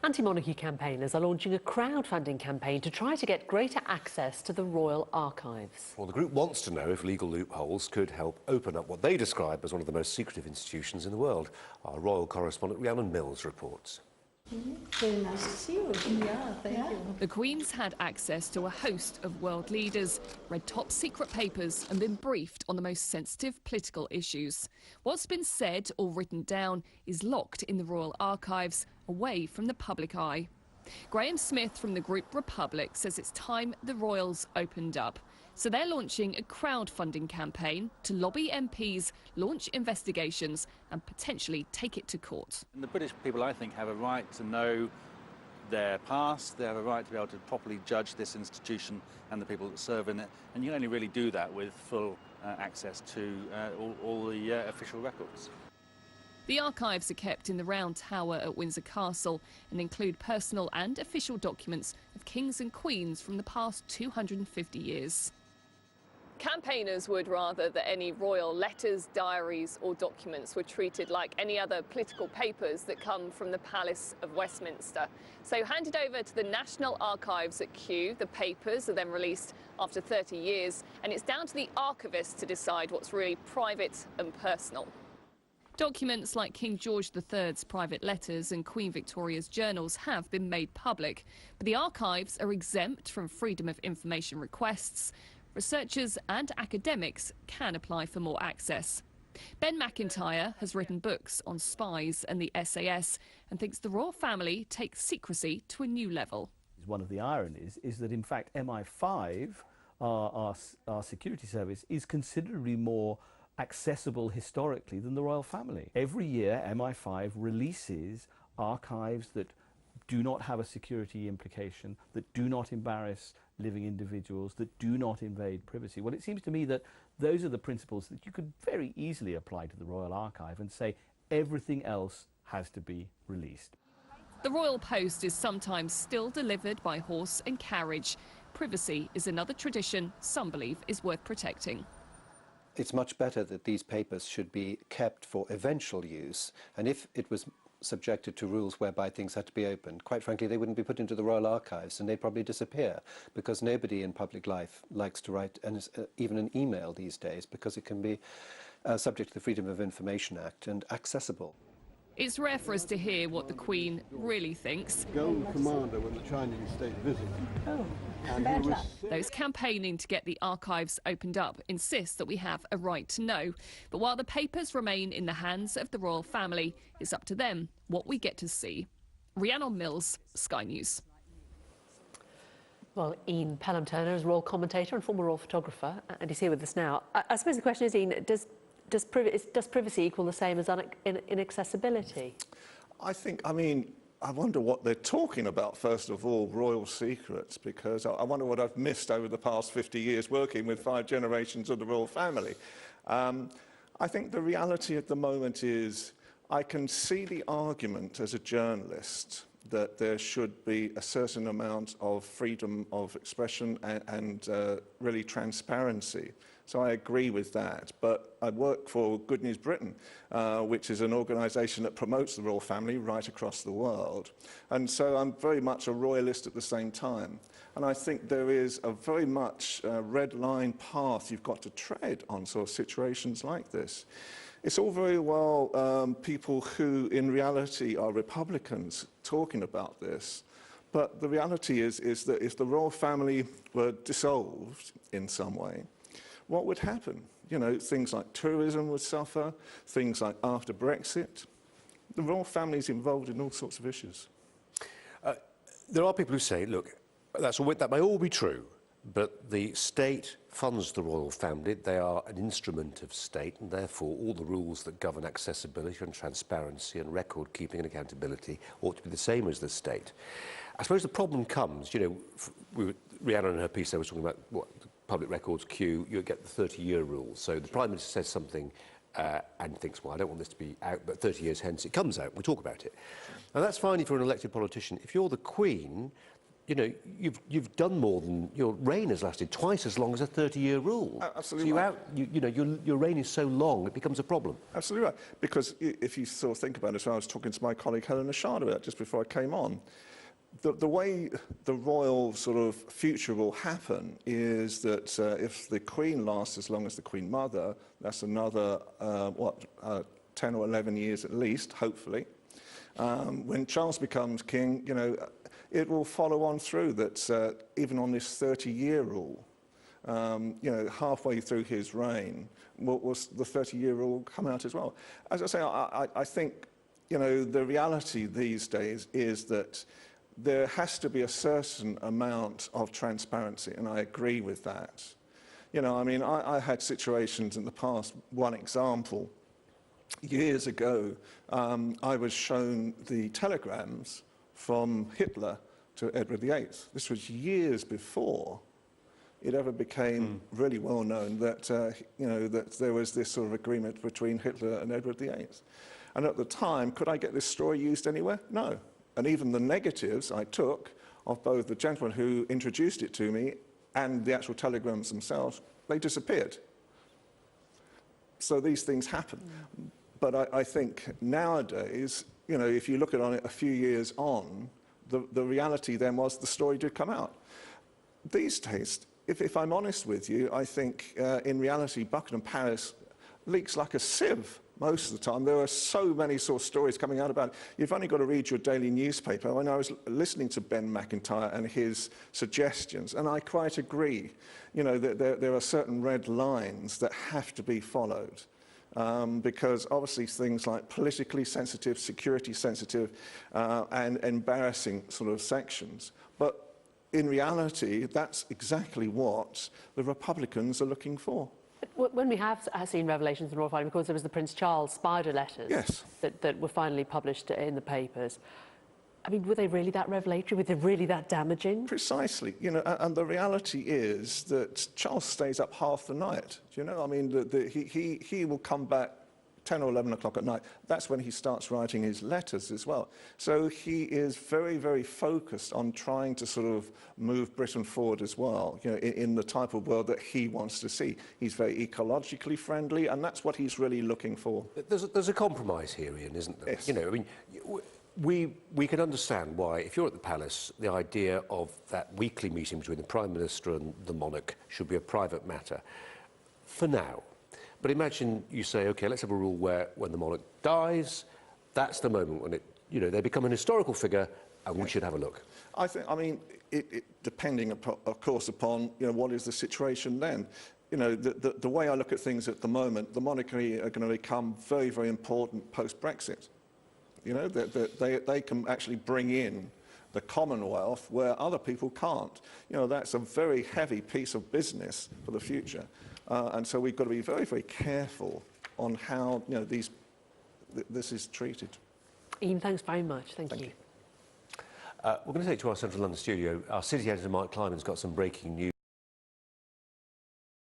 Anti-monarchy campaigners are launching a crowdfunding campaign to try to get greater access to the Royal Archives. Well, the group wants to know if legal loopholes could help open up what they describe as one of the most secretive institutions in the world. Our royal correspondent Rhiannon Mills reports. Very nice to see you. Yeah, thank you. The Queen's had access to a host of world leaders, read top-secret papers and been briefed on the most sensitive political issues. What's been said or written down is locked in the Royal Archives, away from the public eye. Graham Smith from the group Republic says it's time the royals opened up. So they're launching a crowdfunding campaign to lobby MPs, launch investigations and potentially take it to court. And the British people, I think, have a right to know their past. They have a right to be able to properly judge this institution and the people that serve in it. And you can only really do that with full access to all the official records. The archives are kept in the Round Tower at Windsor Castle and include personal and official documents of kings and queens from the past 250 years. Campaigners would rather that any royal letters, diaries or documents were treated like any other political papers that come from the Palace of Westminster. So handed over to the National Archives at Kew, the papers are then released after 30 years and it's down to the archivist to decide what's really private and personal. Documents like King George III's private letters and Queen Victoria's journals have been made public, but the archives are exempt from freedom of information requests. Researchers and academics can apply for more access. Ben McIntyre has written books on spies and the SAS and thinks the royal family takes secrecy to a new level. One of the ironies is that, in fact, MI5, our security service, is considerably more accessible historically than the royal family. Every year MI5 releases archives that do not have a security implication, that do not embarrass living individuals, that do not invade privacy. Well, it seems to me that those are the principles that you could very easily apply to the Royal Archive and say everything else has to be released. The Royal Post is sometimes still delivered by horse and carriage. Privacy is another tradition some believe is worth protecting. It's much better that these papers should be kept for eventual use, and if it was subjected to rules whereby things had to be opened, quite frankly, they wouldn't be put into the Royal Archives and they'd probably disappear, because nobody in public life likes to write even an email these days, because it can be subject to the Freedom of Information Act and accessible. It's rare for us to hear what the Queen really thinks. Golden Commander when the Chinese state visited. Oh, bad luck. Those campaigning to get the archives opened up insist that we have a right to know. But while the papers remain in the hands of the royal family, it's up to them what we get to see. Rhiannon Mills, Sky News. Well, Ian Pelham Turner is royal commentator and former royal photographer, and he's here with us now. I suppose the question is, Ian, does privacy equal the same as inaccessibility? I wonder what they're talking about, first of all, royal secrets, because I wonder what I've missed over the past 50 years working with 5 generations of the royal family. I think the reality at the moment is I can see the argument as a journalist that there should be a certain amount of freedom of expression and really transparency. So I agree with that. But I work for Good News Britain, which is an organisation that promotes the royal family right across the world. And so I'm very much a royalist at the same time. And I think there is a very much red line path you've got to tread on sort of situations like this. It's all very well people who in reality are Republicans talking about this, but the reality is that if the royal family were dissolved in some way, what would happen? You know, things like tourism would suffer, things like after Brexit. The royal family is involved in all sorts of issues. There are people who say, look, that may all be true, but the state funds the royal family. They are an instrument of state, and therefore all the rules that govern accessibility and transparency and record keeping and accountability ought to be the same as the state. I suppose the problem comes, you know, Rhiannon in her piece there was talking about what the public records queue, you get the 30-year rule. So the Prime Minister says something and thinks, well, I don't want this to be out, but 30 years hence it comes out, we talk about it. Now that's fine if you're an elected politician. If you're the Queen, you know, you've done more than your reign has lasted twice as long as a 30-year rule. Absolutely. So you know, your reign is so long, it becomes a problem. Absolutely right. Because if you sort of think about it, so I was talking to my colleague Helen Ashard about it just before I came on. The way the royal sort of future will happen is that if the Queen lasts as long as the Queen Mother, that's another, 10 or 11 years at least, hopefully. When Charles becomes king, you know, it will follow on through that even on this 30-year rule, you know, halfway through his reign, will the 30-year rule come out as well. As I say, I think, you know, the reality these days is that there has to be a certain amount of transparency, and I agree with that. You know, I mean, I had situations in the past. One example, years ago, I was shown the telegrams from Hitler to Edward VIII. This was years before it ever became really well known that, you know, that there was this sort of agreement between Hitler and Edward VIII. And at the time, could I get this story used anywhere? No. And even the negatives I took of both the gentleman who introduced it to me and the actual telegrams themselves, they disappeared. So these things happen. But I think nowadays, you know, if you look at it a few years on, the reality then was the story did come out. These days, if I'm honest with you, I think in reality Buckingham Palace leaks like a sieve most of the time. There are so many sort of stories coming out about it. You've only got to read your daily newspaper. When I was listening to Ben McIntyre and his suggestions, and I quite agree, you know, that there are certain red lines that have to be followed. Because obviously things like politically sensitive, security sensitive, and embarrassing sort of sections. But in reality, that's exactly what the Republicans are looking for. When we have seen revelations in the royal family, because there was the Prince Charles spider letters yes. that were finally published in the papers, I mean, were they really that revelatory? Were they really that damaging? Precisely. You know, and the reality is that Charles stays up half the night. Do you know? I mean, he will come back 10 or 11 o'clock at night. That's when he starts writing his letters as well. So he is very, very focused on trying to sort of move Britain forward as well, you know, in the type of world that he wants to see. He's very ecologically friendly, and that's what he's really looking for. There's a compromise here, Ian, isn't there? Yes. You know, I mean, we can understand why, if you're at the palace, the idea of that weekly meeting between the Prime Minister and the monarch should be a private matter for now. But imagine you say, OK, let's have a rule where when the monarch dies, that's the moment when you know, they become an historical figure and we should have a look. I mean, depending, of course, upon, you know, what is the situation then. You know, the way I look at things at the moment, the monarchy are going to become very, very important post-Brexit. You know, they can actually bring in the Commonwealth where other people can't. You know, that's a very heavy piece of business for the future. And so we've got to be very, very careful on how, you know, this is treated. Ian, thanks very much. Thank you. We're going to take to our Central London studio. Our city editor, Mike Kleiman's got some breaking news.